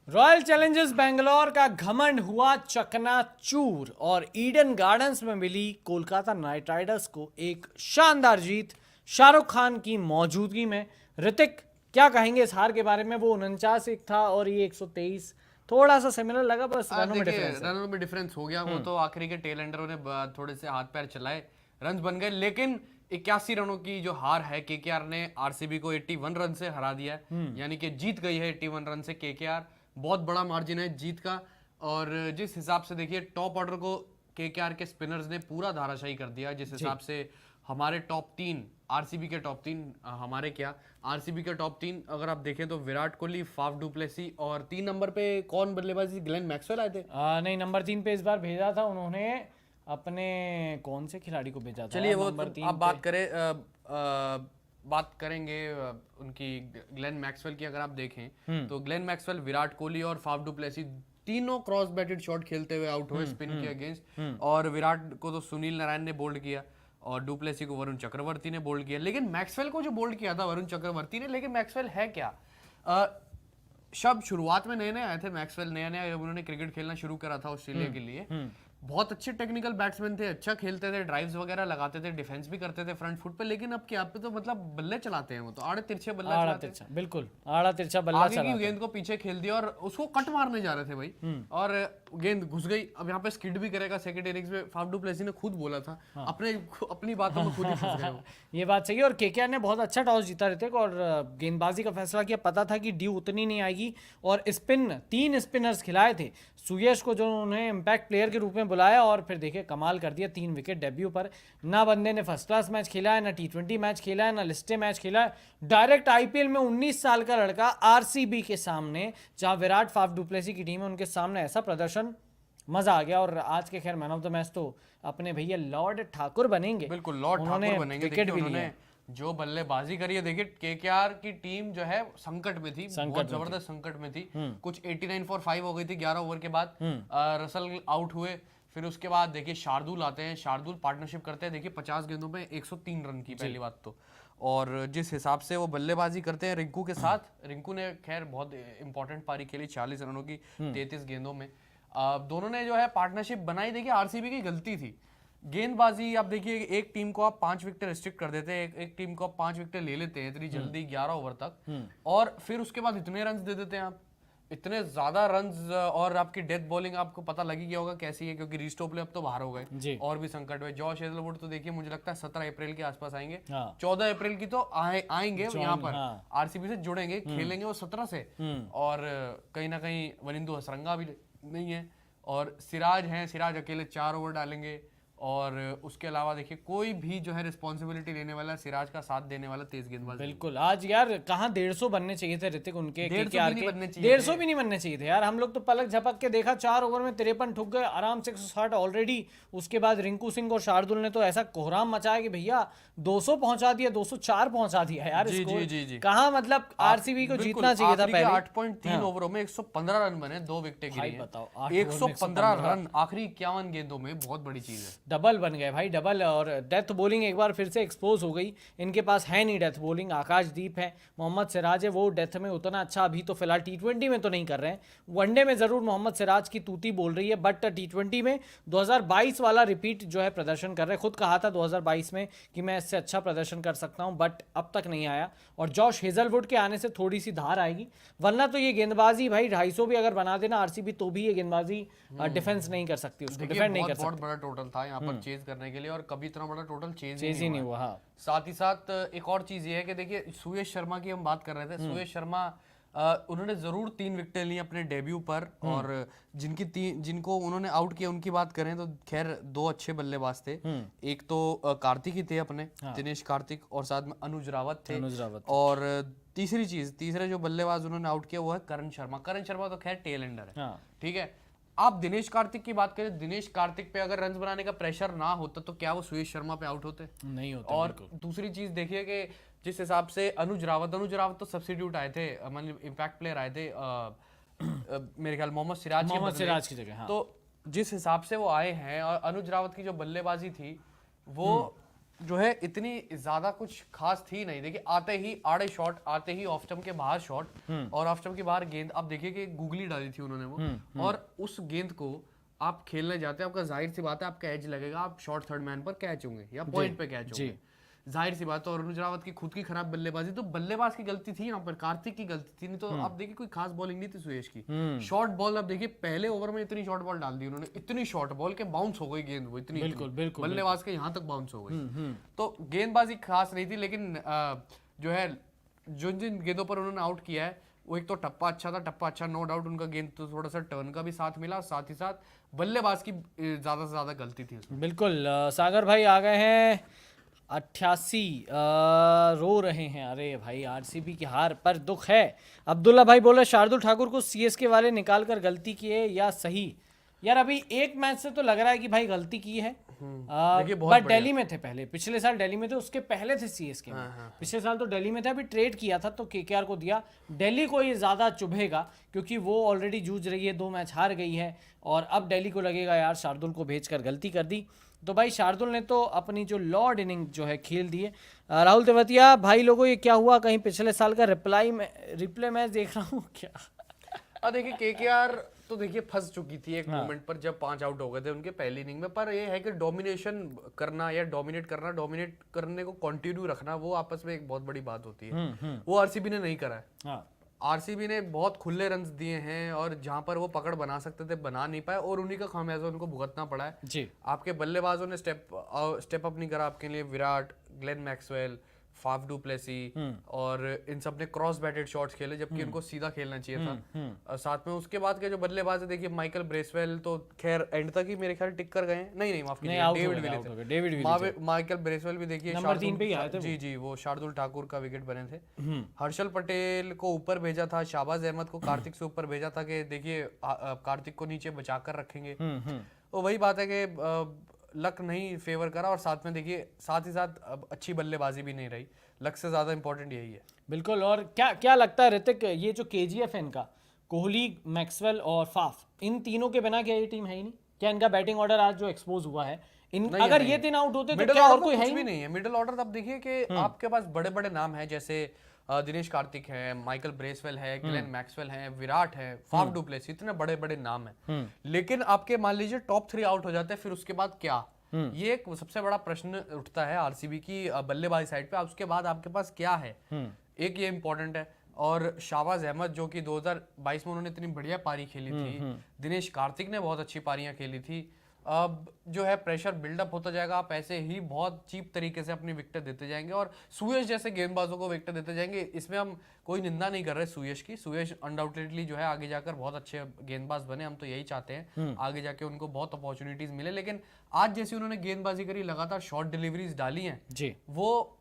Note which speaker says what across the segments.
Speaker 1: Royal Challengers Bangalore का घमंड हुआ चकनाचूर और ईडन गार्डन्स में मिली कोलकाता नाइट राइडर्स को एक शानदार जीत शाहरुख खान की मौजूदगी में। ऋतिक, क्या कहेंगे इस हार के बारे में? वो 49 एक था और ये 123, थोड़ा सा सिमिलर लगा, बस रनों में डिफरेंस है।
Speaker 2: रनों में डिफरेंस हो गया। वो तो आखिरी के टेल एंडरों ने थोड़े से हाथ पैर चलाए, रन बन गए, लेकिन 81 रनों की जो हार है, केकेआर ने आरसीबी को 81 रन से हरा दिया है, यानी कि जीत गई है 81 रन से केकेआर। बहुत बड़ा मार्जिन है जीत का। और जिस हिसाब से देखिए टॉप ऑर्डर को केकेआर के स्पिनर्स ने पूरा धाराशायी कर दिया, जिस हिसाब से हमारे टॉप तीन, आरसीबी के टॉप तीन, हमारे क्या आरसीबी के टॉप तीन अगर आप देखें तो विराट कोहली, फाफ डुप्लेसी और 3 नंबर पे कौन बल्लेबाजी, ग्लेन मैक्सवेल आए थे।
Speaker 1: नहीं, नंबर 3 पे इस बार भेजा था उन्होंने अपने कौन से खिलाड़ी को भेजा था?
Speaker 2: चलिए वो
Speaker 1: नंबर
Speaker 2: तो
Speaker 1: 3
Speaker 2: आप बात करेंगे उनकी, ग्लेन मैक्सवेल की। अगर आप देखें तो ग्लेन मैक्सवेल, विराट कोहली और फाफ डुप्लेसी तीनों क्रॉस बैटेड शॉट खेलते हुए आउट हुए स्पिन के अगेंस्ट। और विराट को तो सुनील नारायण ने बोल्ड किया और डुप्लेसी को वरुण चक्रवर्ती ने बोल्ड किया, लेकिन मैक्सवेल को जो बोल्ड किया था वरुण चक्रवर्ती ने। लेकिन मैक्सवेल है क्या? शब्द शुरुआत में नए नए आए थे मैक्सवेल, नया नया उन्होंने क्रिकेट खेलना शुरू करा था ऑस्ट्रेलिया के लिए। बहुत अच्छे टेक्निकल बैट्समैन थे, अच्छा खेलते थे, ड्राइव्स वगैरह लगाते थे, डिफेंस भी करते थे फ्रंट फुट पे। लेकिन अब क्या पे तो मतलब बल्ले चलाते हैं, वो तो आड़े तिरछे बल्ला चलाते हैं।
Speaker 1: बिल्कुल आड़ा तिरछा बल्ला
Speaker 2: आगे
Speaker 1: चला।
Speaker 2: की गेंद को पीछे खेल दिया और उसको कट मारने जा रहे थे भाई, और गेंद घुस गई। अब यहाँ पे स्किड भी करेगा सेकंड इनिंग्स में, फाफ डुप्लेसी ने खुद बोला था। अपनी बातों में खुद ही फंस गए वो।
Speaker 1: ये बात सही है। और केकेआर ने बहुत अच्छा टॉस जीता ऋतिक, और गेंदबाजी का फैसला किया। पता था कि ड्यू उतनी नहीं आएगी, और स्पिन 3 स्पिनर्स खिलाए थे सुयश को, जो उन्हें इम्पैक्ट प्लेयर के रूप में बुलाया, और फिर देखिए कमाल कर दिया 3 विकेट डेब्यू पर। ना बंदे ने फर्स्ट क्लास मैच खेला है, ना T20 मैच खेला है, ना लिस्टे मैच खेला है। डायरेक्ट आईपीएल में 19 साल का लड़का आरसीबी के सामने, जहां विराट, फाफ डुप्लेसी की टीम है, उनके सामने ऐसा प्रदर्शन, मजा आ गया। और आज के खैर मैन ऑफ द मैच तो अपने भैया लॉर्ड ठाकुर बनेंगे।
Speaker 2: बिल्कुल लॉर्ड ठाकुर बनेंगे।
Speaker 1: विकेट भी
Speaker 2: उन्होंने जो बल्लेबाजी करी है, देखिए केकेआर की टीम जो है संकट में थी, बहुत जबरदस्त संकट में थी। कुछ 89 फॉर 5 हो गई थी 11 ओवर के बाद। रसल आउट हुए, फिर उसके बाद देखिए शार्दुल आते हैं, शार्दुल पार्टनरशिप करते हैं। देखिए 50 गेंदों में 103 रन की पहली बात तो। और जिस हिसाब से वो बल्लेबाजी करते हैं रिंकू के साथ, रिंकू ने खैर बहुत इंपॉर्टेंट पारी खेली 40 रनों की 33 गेंदों में। दोनों ने जो है पार्टनरशिप बनाई। देखिए आरसीबी की गलती थी गेंदबाजी। आप देखिए एक टीम को आप 5 विकेट रिस्ट्रिक्ट कर देते हैं, एक टीम को आप 5 विकेट ले लेते हैं इतनी जल्दी 11 ओवर तक, और फिर उसके बाद इतने रन दे देते हैं आप, इतने ज्यादा रन्स। और आपकी डेथ बॉलिंग आपको पता लगी गया होगा कैसी है, क्योंकि रिस्टोपले अब तो बाहर हो गए और भी संकट में। जॉश हेजलवुड तो देखिए मुझे लगता है 17 अप्रैल के आसपास आएंगे। 14 अप्रैल की तो आएंगे यहाँ पर, आरसीबी से जुड़ेंगे, खेलेंगे वो 17 से। और कहीं ना कहीं वनिंदु हसरंगा भी नहीं है, और सिराज हैं, सिराज अकेले 4 ओवर डालेंगे। और उसके अलावा देखिए कोई भी जो है रिस्पॉन्सिबिलिटी लेने वाला, सिराज का साथ देने वाला तेज गेंदबाज।
Speaker 1: बिल्कुल। आज यार कहाँ 150 बनने चाहिए थे ऋतिक उनके,
Speaker 2: 150 भी नहीं बनने चाहिए,
Speaker 1: 150 भी नहीं बनने चाहिए थे यार। हम लोग तो पलक झपक के देखा, 4 ओवर में 53 ठुक गए आराम से, 160 ऑलरेडी। उसके बाद रिंकू सिंह और शार्दुल ने तो ऐसा कोहराम मचाया कि भैया 200 पहुंचा दिया, 204 पहुंचा दिया यार। कहाँ मतलब आरसीबी को जीतना चाहिए था पहले।
Speaker 2: 8.3 ओवरों में 115 रन बने, 2 विकेटें गिरी।
Speaker 1: बताओ
Speaker 2: 115 रन आखिरी 51 गेंदों में, बहुत बड़ी चीज है।
Speaker 1: डबल बन गए भाई, डबल। और डेथ बॉलिंग एक बार फिर से एक्सपोज हो गई। इनके पास है नहीं डेथ बॉलिंग। आकाशदीप है, मोहम्मद सिराज है, वो डेथ में उतना अच्छा अभी तो फिलहाल T20 में तो नहीं कर रहे हैं। वनडे में जरूर मोहम्मद सिराज की तूती बोल रही है, बट T20 में 2022 वाला रिपीट जो है प्रदर्शन कर रहे हैं। खुद कहा था 2022 में कि मैं इससे अच्छा प्रदर्शन कर सकता हूं, बट अब तक नहीं आया। और जॉश हेजलवुड के आने से थोड़ी सी धार आएगी, वरना तो ये गेंदबाजी भाई 250 भी अगर बना देना आरसीबी, तो भी ये गेंदबाजी डिफेंस नहीं कर सकती, उसको डिफेंड नहीं कर सकती।
Speaker 2: बहुत बड़ा टोटल था यहाँ पर चेज करने के लिए, और कभी इतना बड़ा टोटल चेज
Speaker 1: ही नहीं हुआ। हाँ।
Speaker 2: साथ ही साथ एक और चीज ये है कि देखिए सुयश शर्मा की हम बात कर रहे थे। सुयश शर्मा उन्होंने जरूर 3 विकेटें ली अपने डेब्यू पर, और जिनको उन्होंने आउट किया उनकी बात करें तो खैर 2 अच्छे बल्लेबाज थे। एक तो कार्तिक ही थे अपने, दिनेश कार्तिक, और साथ में अनुज रावत थे। और तीसरे जो बल्लेबाज उन्होंने आउट किया वो है करण शर्मा। करण शर्मा तो खैर टेल एंडर है, ठीक है। आप दिनेश कार्तिक की बात करें, दिनेश कार्तिक पे अगर रन बनाने का प्रेशर ना होता तो क्या वो सुयश शर्मा पे आउट होते?
Speaker 1: नहीं होते।
Speaker 2: और दूसरी चीज देखिए कि जिस हिसाब से अनुज रावत तो सब्स्टिट्यूट आए थे, मतलब इम्पैक्ट प्लेयर आए थे मेरे ख्याल मोहम्मद सिराज
Speaker 1: की जगह।
Speaker 2: तो जिस हिसाब से वो आए हैं, और अनुज रावत की जो बल्लेबाजी थी वो जो है इतनी ज्यादा कुछ खास थी नहीं। देखिए आते ही आड़े शॉट, आते ही ऑफ स्टंप के बाहर शॉट और ऑफ स्टंप के बाहर गेंद, आप देखिए कि गूगली डाली थी उन्होंने वो, और उस गेंद को आप खेलने जाते हैं, आपका जाहिर सी बात है आपका एज लगेगा, आप शॉर्ट थर्ड मैन पर कैच होंगे या पॉइंट पे कैच होंगे, जाहिर सी बात है। और अनुज रावत की खुद की खराब बल्लेबाजी, तो बल्लेबाज की गलती थी यहाँ पर, कार्तिक की गलती थी, नहीं तो आप देखिए कोई खास बॉलिंग नहीं थी सुयश की। शॉर्ट बॉल, आप देखिए पहले ओवर में इतनी शॉर्ट बॉल डाल दी उन्होंने, इतनी शॉर्ट बॉल के बाउंस हो गई गेंद, वो इतनी बल्लेबाज के यहाँ तक बाउंस हो गई। तो गेंदबाजी खास नहीं थी, लेकिन जो है जिन जिन गेंदों पर उन्होंने आउट किया है, वो एक तो टप्पा अच्छा था, टप्पा अच्छा नो डाउट, उनका गेंद तो थोड़ा सा टर्न का भी साथ मिला, साथ ही साथ बल्लेबाज की ज्यादा से ज्यादा गलती थी उसमें।
Speaker 1: बिल्कुल। सागर भाई आ गए हैं 88, रो रहे हैं, अरे भाई आरसीबी की हार पर दुख है। अब्दुल्ला भाई बोले शार्दुल ठाकुर को सीएसके वाले निकाल कर गलती की है या सही? यार अभी एक मैच से तो लग रहा है कि भाई गलती की है, बट दिल्ली में थे पहले, पिछले साल दिल्ली में थे, उसके पहले थे सीएसके में। पिछले साल तो दिल्ली में थे, अभी ट्रेड किया था तो केकेआर को दिया। दिल्ली को ये ज्यादा चुभेगा क्योंकि वो ऑलरेडी जूझ रही है, 2 मैच हार गई है, और अब दिल्ली को लगेगा यार शार्दुल को भेजकर गलती कर दी। तो भाई शार्दुल ने तो अपनी जो लॉर्ड इनिंग जो है खेल दी है। राहुल तेवतिया भाई लोगों ये क्या हुआ, कहीं पिछले साल का रिप्ले मैच देख रहा हूँ क्या?
Speaker 2: देखिए केकेआर तो देखिए फंस चुकी थी एक मोमेंट पर, जब 5 आउट हो गए थे उनके पहली इनिंग में। पर ये है कि डोमिनेशन करना या डोमिनेट करने को कंटिन्यू रखना, वो आपस में एक बहुत बड़ी बात होती है। वो आरसीबी ने नहीं करा है। आरसीबी ने बहुत खुले रन्स दिए हैं, और जहां पर वो पकड़ बना सकते थे बना नहीं पाए, और उन्हीं का खामियाजा उनको भुगतना पड़ा है जी। आपके बल्लेबाजों ने स्टेप अप नहीं करा आपके लिए, Virat, Glenn Maxwell, Faf du Plessis, और इन सब ने क्रॉस बैटेड शॉट्स खेले, जबकि उनको सीधा खेलना चाहिए था। साथ में उसके बाद के जो बल्लेबाज है, देखिए माइकल ब्रेसवेल तो खैर एंड तक ही मेरे ख्याल टिक कर गए, नहीं माफ कीजिए, डेविड विली, माइकल ब्रेसवेल भी देखिए
Speaker 1: नंबर 3 पे ही आए थे
Speaker 2: जी, वो शार्दुल ठाकुर का विकेट बने थे। हर्षल पटेल को ऊपर भेजा था, शाहबाज अहमद को कार्तिक से ऊपर भेजा था कि देखिए कार्तिक को नीचे बचा कर रखेंगे। तो वही बात है कि लक नहीं फेवर करा, और साथ में देखिए साथ ही साथ अच्छी बल्लेबाजी भी नहीं रही। लक से ज्यादा इंपॉर्टेंट यही है।
Speaker 1: बिल्कुल। और क्या लगता है ऋतिक, ये जो केजीएफ है इनका, कोहली, मैक्सवेल और फाफ, इन तीनों के बिना क्या ये टीम है ही नहीं? क्या इनका बैटिंग ऑर्डर आज जो एक्सपोज हुआ है, अगर ये 3 आउट होते तो क्या और कोई है ही
Speaker 2: नहीं है मिडिल ऑर्डर? अब देखिए कि आपके पास बड़े बड़े नाम है, जैसे दिनेश कार्तिक है, माइकल ब्रेसवेल है, ग्लेन मैक्सवेल है, विराट है, फाफ डू प्लेसी, इतने बड़े बड़े नाम है, लेकिन आपके मान लीजिए टॉप 3 आउट हो जाते हैं, फिर उसके बाद क्या? ये एक सबसे बड़ा प्रश्न उठता है आरसीबी की बल्लेबाजी साइड पे। उसके बाद आपके पास क्या है, एक ये इंपॉर्टेंट है। और शाहबाज अहमद जो कि 2022 में उन्होंने इतनी बढ़िया पारी खेली थी, दिनेश कार्तिक ने बहुत अच्छी पारियां खेली थी। अब जो है प्रेशर बिल्डअप होता जाएगा, आप ऐसे ही बहुत चीप तरीके से अपनी विकेट देते जाएंगे, और सुयश जैसे गेंदबाजों को विकेट देते जाएंगे। इसमें हम कोई निंदा नहीं कर रहे सुयश की, सुयश अनडाउटेडली जो है आगे जाकर बहुत अच्छे गेंदबाज बने, हम तो यही चाहते हैं आगे जाके उनको बहुत अपॉर्चुनिटीज मिले। लेकिन आज जैसी उन्होंने गेंदबाजी करी, लगातार शॉर्ट डिलीवरीज डाली हैं जी, वो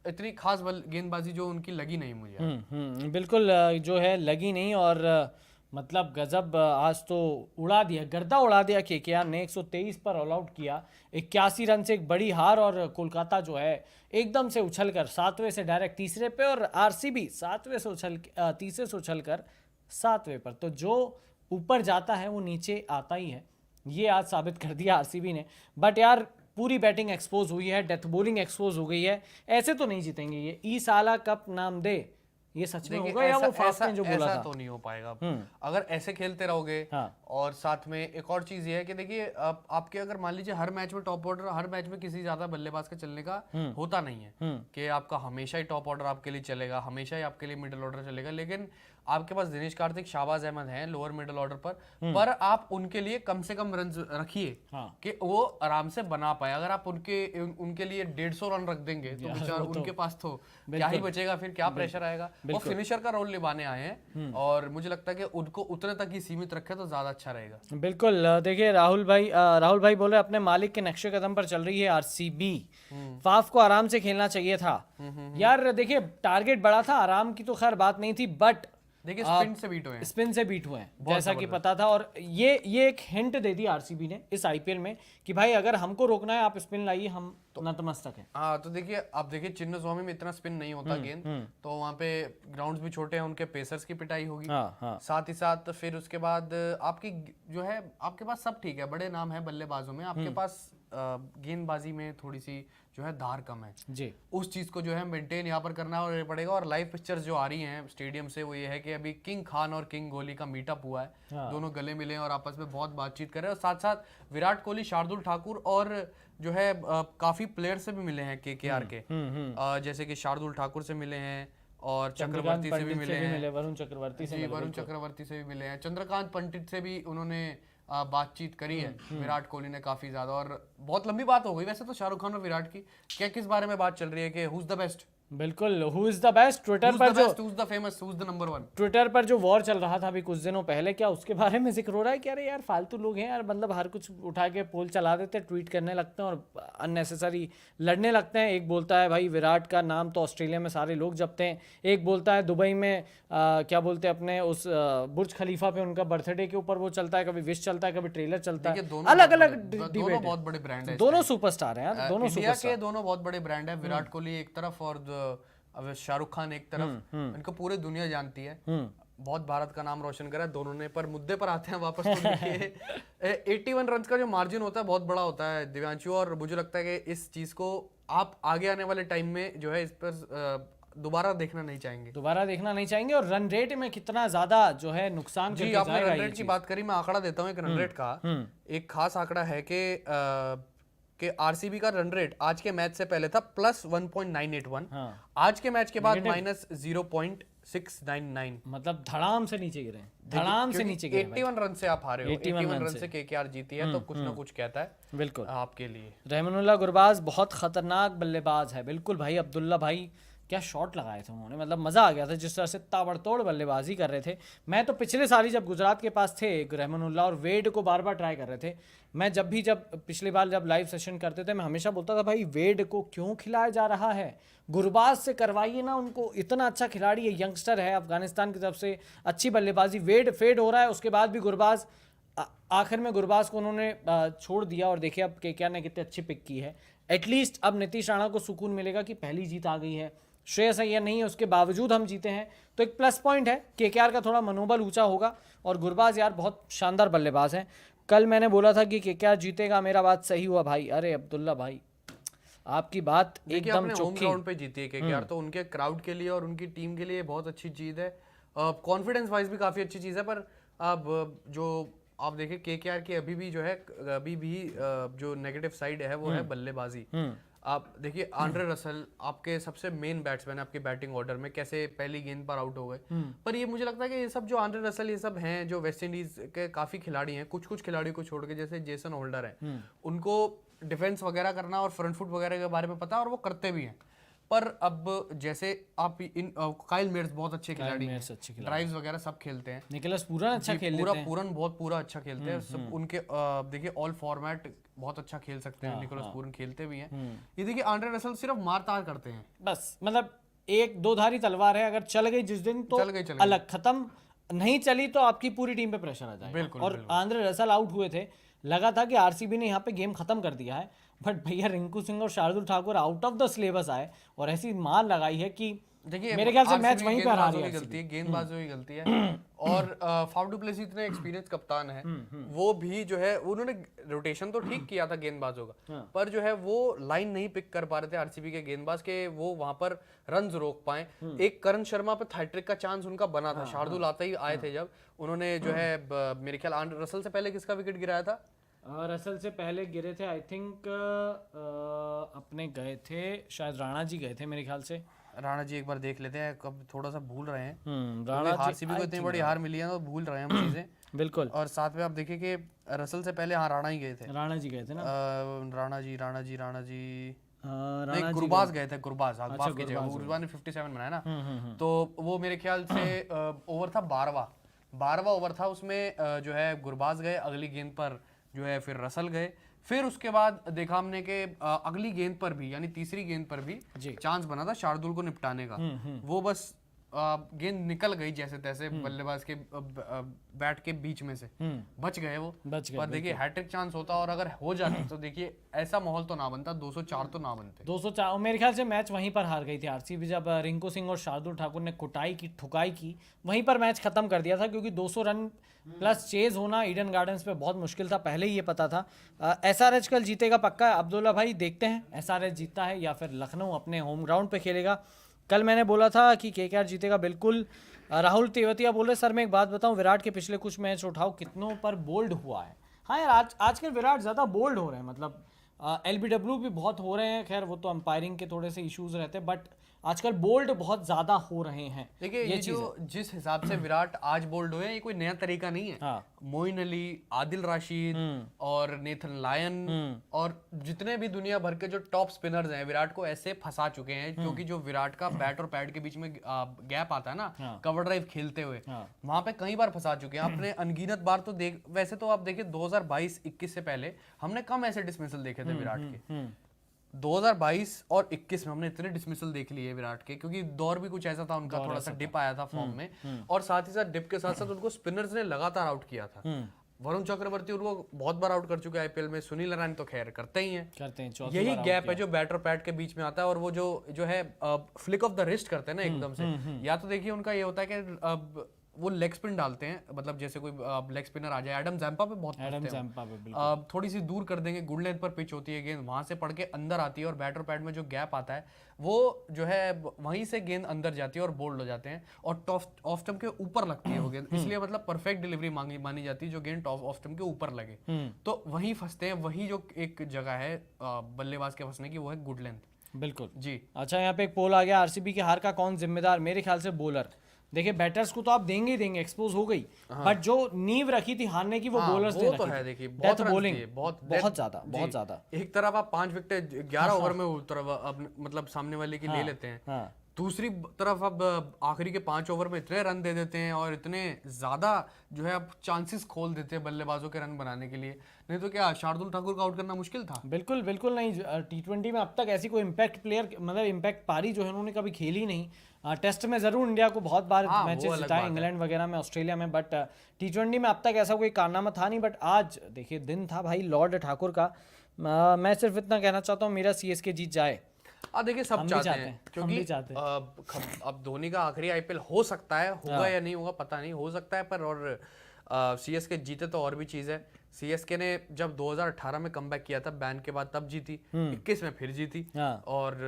Speaker 2: इतनी खास गेंदबाजी जो उनकी लगी नहीं मुझे।
Speaker 1: बिल्कुल जो है लगी नहीं, और मतलब गजब आज तो उड़ा दिया, गर्दा उड़ा दिया केकेआर ने। 123 पर ऑल आउट किया, 81 रन से एक बड़ी हार, और कोलकाता जो है एकदम से उछलकर 7वें से डायरेक्ट तीसरे पे, और आरसीबी 7वें से तीसरे से उछलकर 7वें पर। तो जो ऊपर जाता है वो नीचे आता ही है, ये आज साबित कर दिया आरसीबी ने। बट यार पूरी बैटिंग एक्सपोज हुई है, डेथ बॉलिंग एक्सपोज हो गई है, ऐसे तो नहीं जीतेंगे ये। ई साला कप नाम दे, ये सच में होगा या वो फास्ट में जो बोला था?
Speaker 2: तो नहीं हो पाएगा अगर ऐसे खेलते रहोगे। और साथ में एक और चीज ये है कि देखिए आपके अगर मान लीजिए हर मैच में टॉप ऑर्डर, हर मैच में किसी ज्यादा बल्लेबाज के चलने का होता नहीं है कि आपका हमेशा ही टॉप ऑर्डर आपके लिए चलेगा, हमेशा ही आपके लिए मिडिल ऑर्डर चलेगा। लेकिन आपके पास दिनेश कार्तिक, शाहबाज अहमद हैं लोअर मिडिल ऑर्डर पर आप उनके लिए कम से कम रन रखिए कि वो आराम से बना पाए। अगर आप उनके लिए 150 रन रख देंगे तो बेचारा उनके पास तो क्या ही बचेगा, फिर क्या प्रेशर आएगा। वो फिनिशर का रोल निभाने आए हैं, और मुझे लगता है कि उनको उतने तक ही सीमित रखे तो ज्यादा अच्छा रहेगा।
Speaker 1: बिल्कुल। देखिए राहुल भाई बोले अपने मालिक के नक्शे कदम पर चल रही है आरसीबी, फाफ को आराम से खेलना चाहिए था। यार देखिए टारगेट बड़ा था, आराम की तो खैर बात नहीं थी, बट
Speaker 2: देखिए स्पिन से बीट हुए हैं
Speaker 1: जैसा कि पता था। और ये एक हिंट दे दी आरसीबी ने इस आईपीएल में कि भाई अगर हमको रोकना है आप स्पिन लाइए, हम नतमस्तक हैं।
Speaker 2: हाँ तो देखिए आप देखिए चिन्नस्वामी में इतना स्पिन नहीं होता गेंद, तो वहाँ पे ग्राउंड्स भी छोटे हैं, उनके पेसर्स की पिटाई होगी। साथ ही साथ फिर उसके बाद आपकी जो है आपके पास सब ठीक है, बड़े नाम है बल्लेबाजों में, आपके पास गेंदबाजी में थोड़ी सी जो है धार कम है
Speaker 1: जी।
Speaker 2: उस चीज को जो है मेंटेन यहाँ पर करना और पड़ेगा। और लाइव पिक्चर्स जो आ रही हैं स्टेडियम से वो ये है कि अभी किंग खान और किंग कोहली का मीटअप हुआ है। दोनों गले मिले हैं और आपस में बहुत बातचीत कर रहे हैं। और साथ साथ विराट कोहली, शार्दुल ठाकुर और जो है काफी प्लेयर से भी मिले हैं केकेआर के, जैसे कि शार्दुल ठाकुर से मिले हैं और चक्रवर्ती से भी मिले हैं,
Speaker 1: वरुण चक्रवर्ती से
Speaker 2: वरुण चक्रवर्ती से भी मिले हैं, चंद्रकांत पंडित से भी उन्होंने बातचीत करी है विराट कोहली ने काफी ज्यादा। और बहुत लंबी बात हो गई वैसे तो शाहरुख खान और विराट की। क्या किस बारे में बात चल रही है कि हु इज द बेस्ट?
Speaker 1: बिल्कुल, who is the best. Twitter पर जो
Speaker 2: who is the famous, who is the number 1,
Speaker 1: Twitter पर जो वॉर चल रहा था अभी कुछ दिनों पहले, क्या उसके बारे में जिक्र हो रहा है कि अरे यार फालतू लोग हैं यार, मतलब हर कुछ उठा के पोल चला देते हैं, ट्वीट करने लगते हैं और अननेसेसरी लड़ने लगते हैं। एक बोलता है भाई विराट का नाम तो ऑस्ट्रेलिया में सारे लोग जपते हैं, एक बोलता है दुबई में क्या बोलते हैं अपने उस बुर्ज खलीफा पे उनका बर्थडे के ऊपर वो चलता है, कभी विश चलता है, कभी ट्रेलर चलता है। अलग अलग
Speaker 2: दोनों बहुत बड़े ब्रांड है,
Speaker 1: दोनों सुपरस्टार हैं यार, दोनों
Speaker 2: इंडिया के दोनों बहुत बड़े ब्रांड है। विराट कोहली एक तरफ और अब शाहरुख खान एक तरफ, इनको पूरी दुनिया जानती है, बहुत भारत का नाम रोशन करा है दोनों ने। पर मुद्दे पर आते हैं वापस तो देखिए 81 रन का जो मार्जिन होता है बहुत बड़ा होता है दिव्यांशु, और मुझे लगता है कि इस चीज को आप आगे आने वाले टाइम में जो है इस पर दोबारा देखना नहीं चाहेंगे। और रन रेट में कितना ज्यादा जो है नुकसान जी, आपने रन रेट की बात करी, मैं आंकड़ा देता हूँ एक रन रेट का। एक खास आंकड़ा है कि आरसीबी का रन रेट आज के मैच से पहले था +1.981, आज के मैच के बाद -0.699,
Speaker 1: मतलब धड़ाम से नीचे गिरे, धड़ाम से नीचे गिरे।
Speaker 2: 81 रन से आप हारे हो, 81 रन से केकेआर जीती है, तो कुछ ना कुछ कहता है
Speaker 1: बिल्कुल
Speaker 2: आपके लिए।
Speaker 1: रहमानुल्लाह गुरबाज बहुत खतरनाक बल्लेबाज है, बिल्कुल भाई। अब्दुल्ला भाई क्या शॉट लगाए थे उन्होंने, मतलब मज़ा आ गया था जिस तरह से ताबड़तोड़ बल्लेबाजी कर रहे थे। मैं तो पिछले साल ही जब गुजरात के पास थे रहमानुल्लाह और वेड को बार बार ट्राई कर रहे थे, मैं जब पिछली बार जब लाइव सेशन करते थे मैं हमेशा बोलता था भाई वेड को क्यों खिलाया जा रहा है, गुरबाज से करवाइए ना उनको, इतना अच्छा खिलाड़ी है, यंगस्टर है, अफगानिस्तान की तरफ से अच्छी बल्लेबाजी। वेड फेड हो रहा है, उसके बाद भी गुरबाज, आखिर में गुरबाज को उन्होंने छोड़ दिया। और देखिए अब केकेआर ने कितनी अच्छी पिक की है। एटलीस्ट अब नीतीश राणा को सुकून मिलेगा कि पहली जीत आ गई है, श्रेयस अय्यर नहीं है, उसके बावजूद हम जीते हैं, तो एक प्लस पॉइंट है। केकेआर का थोड़ा मनोबल ऊंचा होगा। और गुरबाज यार बहुत शानदार बल्लेबाज हैं। कल मैंने बोला था कि केकेआर जीतेगा, मेरा बात सही हुआ भाई। अरे अब्दुल्ला भाई आपकी बात एकदम
Speaker 2: चौकी। ग्राउंड पे जीती है केकेआर, तो उनके क्राउड के लिए और उनकी टीम के लिए बहुत अच्छी चीज है, कॉन्फिडेंस वाइज भी काफी अच्छी चीज है। पर अब जो आप देखिए केकेआर की अभी भी जो नेगेटिव साइड है वो है बल्लेबाजी। आप देखिए आंड्रे रसल आपके सबसे मेन बैट्समैन आपके बैटिंग ऑर्डर में कैसे पहली गेंद पर आउट हो गए। पर ये मुझे लगता है कि ये सब जो आंड्रे रसल ये सब हैं जो वेस्ट इंडीज के काफी खिलाड़ी हैं, कुछ खिलाड़ियों को छोड़ के, जैसे जेसन होल्डर है, उनको डिफेंस वगैरह करना और फ्रंट फुट वगैरह के बारे में पता और वो करते भी हैं। पर अब जैसे आप काइल मेयर्स बहुत अच्छे खिलाड़ी हैं, ड्राइव्स वगैरह सब खेलते हैं,
Speaker 1: निकोलस पूरन अच्छा खेल लेते हैं,
Speaker 2: पूरा अच्छा खेलते हैं सब। उनके देखिए ऑल फॉर्मेट बहुत अच्छा खेल सकते हैं, निकोलस पूरन खेलते भी हैं। ये देखिए आंड्रे रसल सिर्फ मार-तार करते हैं बस,
Speaker 1: मतलब एक दो धारी तलवार है, अगर चल गई जिस दिन तो अलग, खत्म नहीं चली तो आपकी पूरी टीम पे प्रेशर आ जाएगा। और आंद्रे रसल आउट हुए थे, लगा था कि आरसीबी ने यहाँ पे गेम खत्म कर दिया है, बट भैया रिंकू सिंह और Shardul Thakur out of the syllabus आए और ऐसी मार लगाई है कि
Speaker 2: देखिए
Speaker 1: मेरे ख्याल से मैच वहीं पे हार गया।
Speaker 2: गलती है गेंदबाजों की गलती है। और फाफ डु प्लेसी इतने एक्सपीरियंस कप्तान है, वो भी जो है उन्होंने रोटेशन तो ठीक किया था गेंदबाजों का, पर जो है वो लाइन नहीं पिक कर पा रहे थे आरसीबी के गेंदबाज के, वो वहां पर रन्स रोक पाए। एक करण शर्मा पे हैट्रिक का चांस उनका बना था, शार्दुल आते ही आए थे जब उन्होंने जो है मेरे ख्याल आंड्रे रसल से पहले किसका विकेट गिराया था?
Speaker 1: रसल से पहले गिरे थे आई थिंक अपने गए थे शायद राणा जी गए थे मेरे ख्याल से।
Speaker 2: राणा जी एक बार देख लेते हैं, कब थोड़ा सा भूल रहे हैं, राणा आरसीबी को इतनी बड़ी हार मिली है तो भूल रहे हैं हम चीजें।
Speaker 1: बिल्कुल।
Speaker 2: और साथ में आप देखिए कि रसल से पहले राणा ही गए थे,
Speaker 1: राणा जी गए थे ना,
Speaker 2: राणा जी नहीं गुरबाज गए थे, गुरबाज माफ कीजिएगा, गुरबाज ने 57 बनाया ना, तो वो मेरे ख्याल से ओवर था 12वां ओवर था, उसमें जो है गुरबाज गए, अगली गेंद पर जो है फिर रसल गए, फिर उसके बाद देखा हमने कि अगली गेंद पर भी यानी तीसरी गेंद पर भी चांस बना था शार्दुल को निपटाने का, वो बस गेंद निकल गई जैसे तैसे बल्लेबाज के बैट के बीच में से, बच गए वो, पर देखिए हैट्रिक चांस होता और अगर हो जाती तो देखिए ऐसा माहौल तो ना बनता, 204 तो ना बनते।
Speaker 1: 204 मेरे ख्याल से मैच वहीं पर हार गई थी आरसीबी, जब रिंकू सिंह और शार्दुल ठाकुर ने कुटाई की, ठुकाई की, वहीं पर मैच खत्म कर दिया था, क्योंकि 200 रन प्लस चेज होना ईडन गार्डन्स पे बहुत मुश्किल था, पहले ही ये पता था। एसआरएच कल जीतेगा पक्का है अब्दुल्ला भाई, देखते हैं एसआरएच जीतता है या फिर लखनऊ अपने होम ग्राउंड पे खेलेगा। कल मैंने बोला था कि केकेआर जीतेगा बिल्कुल। राहुल तेवतिया बोल रहे सर मैं एक बात बताऊं, विराट के पिछले कुछ मैच उठाओ कितनों पर बोल्ड हुआ है। हाँ यार, आजकल विराट ज़्यादा बोल्ड हो रहे हैं, मतलब एलबीडब्ल्यू भी बहुत हो रहे हैं, खैर वो तो अंपायरिंग के थोड़े से इश्यूज रहते हैं, बट आजकल बोल्ड बहुत ज्यादा हो रहे हैं।
Speaker 2: देखिए ये जो जिस हिसाब से विराट आज बोल्ड हुए, ये कोई नया तरीका नहीं है।
Speaker 1: हाँ।
Speaker 2: मोइन अली, आदिल राशिद और नेथन लायन और जितने भी दुनिया भर के जो टॉप स्पिनर्स हैं विराट को ऐसे फंसा चुके हैं, क्योंकि जो विराट का बैट और पैड के बीच में गैप आता है ना, कवर ड्राइव खेलते हुए, वहां पे कई बार फंसा चुके हैं। आपने अनगिनत बार तो वैसे तो आप देखिए 2022-21 से पहले हमने कम ऐसे डिसमिसल देखे थे विराट के। 2022 और 21 में हमने इतने डिसमिसल देख लिए विराट के, क्योंकि दौर भी कुछ ऐसा था उनका, थोड़ा सा डिप आया था फॉर्म में, और साथ ही साथ डिप के साथ साथ उनको स्पिनर्स ने लगातार आउट किया था। वरुण चक्रवर्ती उनको बहुत बार आउट कर चुके हैं आईपीएल में, सुनील नारायण तो खैर करते ही हैं। यही गैप है जो बैटर पैड के बीच में आता है, और वो जो है फ्लिक ऑफ द रिस्ट करते हैं ना एकदम से, या तो देखिए उनका ये होता है कि वो लेग स्पिन डालते हैं, मतलब जैसे कोई लेग स्पिनर आ जाए, एडम जैम्पा पे बहुत थोड़ी सी दूर कर देंगे, गुड लेंथ पर पिच होती है गेंद, वहां से पड़ के अंदर आती है और बैटर पैड में जो गैप आता है वो जो है वहीं से गेंद अंदर जाती है और बोल्ड हो जाते हैं, और ऑफ स्टंप के ऊपर लगती है वो गेंद, इसलिए मतलब परफेक्ट डिलीवरी मानी जाती है जो गेंद ऑफ स्टंप के ऊपर लगे, तो वहीं फंसते हैं। वही जो एक जगह है बल्लेबाज के फंसने की, वो है गुड लेंथ।
Speaker 1: बिल्कुल
Speaker 2: जी।
Speaker 1: अच्छा, यहाँ पे एक पोल आ गया, आरसीबी की हार का कौन जिम्मेदार? मेरे ख्याल से बॉलर। देखिए बैटर्स को तो आप देंगे ही देंगे, एक्सपोज हो गई, बट जो नींव रखी थी हारने की वो बॉलर्स ने
Speaker 2: तो
Speaker 1: रखी
Speaker 2: है। देखिए
Speaker 1: डेथ बॉलिंग बहुत ज्यादा।
Speaker 2: एक तरफ आप 5 विकेट 11 ओवर में मतलब सामने वाले की ले लेते हैं, दूसरी तरफ अब आखिरी के 5 ओवर में इतने रन दे देते हैं और इतने ज्यादा जो है अब चांसेस खोल देते हैं बल्लेबाजों के रन बनाने के लिए। नहीं तो क्या शार्दुल ठाकुर को आउट करना मुश्किल था?
Speaker 1: बिल्कुल बिल्कुल नहीं। T20 में अब तक ऐसी कोई इम्पैक्ट प्लेयर, मतलब इम्पैक्ट पारी जो है उन्होंने कभी खेली नहीं। टेस्ट में जरूर इंडिया को बहुत बार मैचेस जिताए, इंग्लैंड वगैरह में, ऑस्ट्रेलिया में, बट T20 में अब तक ऐसा कोई कारनामा था नहीं। बट आज देखिए दिन था भाई लॉर्ड ठाकुर का। मैं सिर्फ इतना कहना चाहता हूँ, मेरा सीएसके जीत जाए।
Speaker 2: देखिए सब चाहते हैं, क्योंकि अब धोनी का आखिरी आईपीएल हो सकता है, होगा या नहीं होगा पता नहीं, हो सकता है, पर और सीएसके जीते तो और भी चीज है। सीएसके ने जब 2018 में कमबैक किया था बैन के बाद, तब जीती, 21 में फिर जीती, और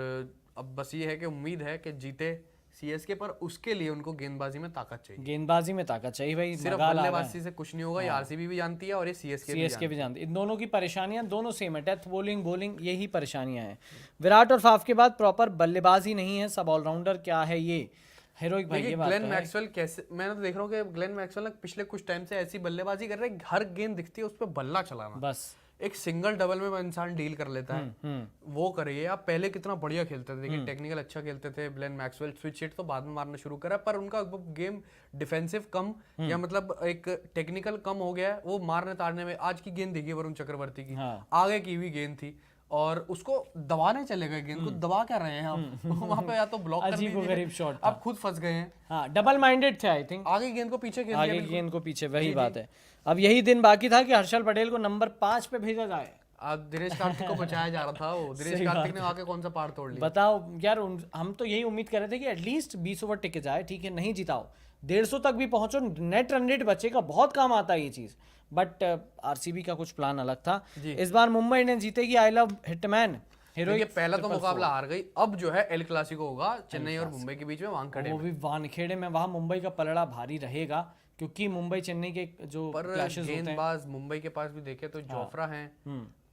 Speaker 2: अब बस ये है कि उम्मीद है कि जीते सीएसके, पर उसके लिए उनको गेंदबाजी में ताकत चाहिए।
Speaker 1: गेंदबाजी में ताकत चाहिए भाई,
Speaker 2: सिर्फ बल्लेबाजी से कुछ नहीं होगा। ये आरसीबी भी जानती है और ये सीएसके भी जानती है।
Speaker 1: इन दोनों की परेशानियां दोनों सेम है, डेथ बॉलिंग यही परेशानियां हैं। विराट और फाफ के बाद प्रॉपर बल्लेबाजी नहीं है, सब ऑलराउंडर क्या है ये हीरोइक भाई? ये बात
Speaker 2: ग्लेन मैक्सवेल कैसे, मैंने तो देख रहा हूँ कि ग्लेन मैक्सवेल पिछले कुछ टाइम से ऐसी बल्लेबाजी कर रहे हैं, हर गेंद दिखती है उस पर बल्ला चलाना, बस एक सिंगल डबल में इंसान डील कर लेता है, वो करिए। आप पहले कितना बढ़िया खेलते थे, देखिए टेक्निकल अच्छा खेलते थे ग्लेन मैक्सवेल, स्विच हिट तो बाद में मारना शुरू करा, पर उनका गेम डिफेंसिव कम या मतलब एक टेक्निकल कम हो गया है, वो मारने ताड़ने में। आज की गेंद देखिए वरुण चक्रवर्ती की, आगे की हुई गेंद थी और उसको दबाने चले गए, गेंद को दबा क्या रहे हैं आप वहां पे, या तो ब्लॉक कर दीजिए, आप खुद फंस गए हैं।
Speaker 1: हाँ, डबल माइंडेड थे आई थिंक,
Speaker 2: आगे गेंद को पीछे खेल
Speaker 1: आगे गेंद को पीछे, वही बात है। अब यही दिन बाकी था कि हर्षल पटेल को नंबर 5 पे भेजा जाए।
Speaker 2: अब दिनेश कार्तिक को बचाया जा रहा था, वो दिनेश कार्तिक ने आके कौन सा पार तोड़ लिया?
Speaker 1: बताओ यार, हम तो यही उम्मीद कर रहे थे कि एटलीस्ट 20 ओवर टिके जाए, ठीक है, नहीं जिताओ 150 तक भी पहुंचो, नेट रन रेट बचेगा, बहुत काम आता है ये चीज। बट आरसीबी का कुछ प्लान अलग था। इस बार मुंबई इंडियंस जीतेगी, आई लव हिटमैन।
Speaker 2: पहला तो मुकाबला हार गई, अब जो है एल क्लासिको होगा चेन्नई और मुंबई के बीच में, वानखेड़े
Speaker 1: वो भी वानखेड़े में। वहां मुंबई का पलड़ा भारी रहेगा, क्योंकि मुंबई चेन्नई के जो क्लैशेस होते हैं,
Speaker 2: गेंदबाज मुंबई के पास भी देखे तो जोफ्रा हैं,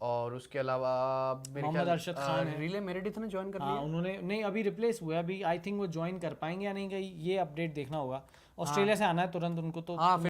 Speaker 2: और उसके अलावा
Speaker 1: मोहम्मद अरशद खान है।
Speaker 2: रिले मेरेडिथ ने ज्वाइन कर लिया,
Speaker 1: उन्होंने नहीं, अभी रिप्लेस हुआ अभी, आई थिंक वो ज्वाइन कर पाएंगे या नहीं, ये अपडेट देखना होगा। ऑस्ट्रेलिया से आना है तुरंत उनको तो।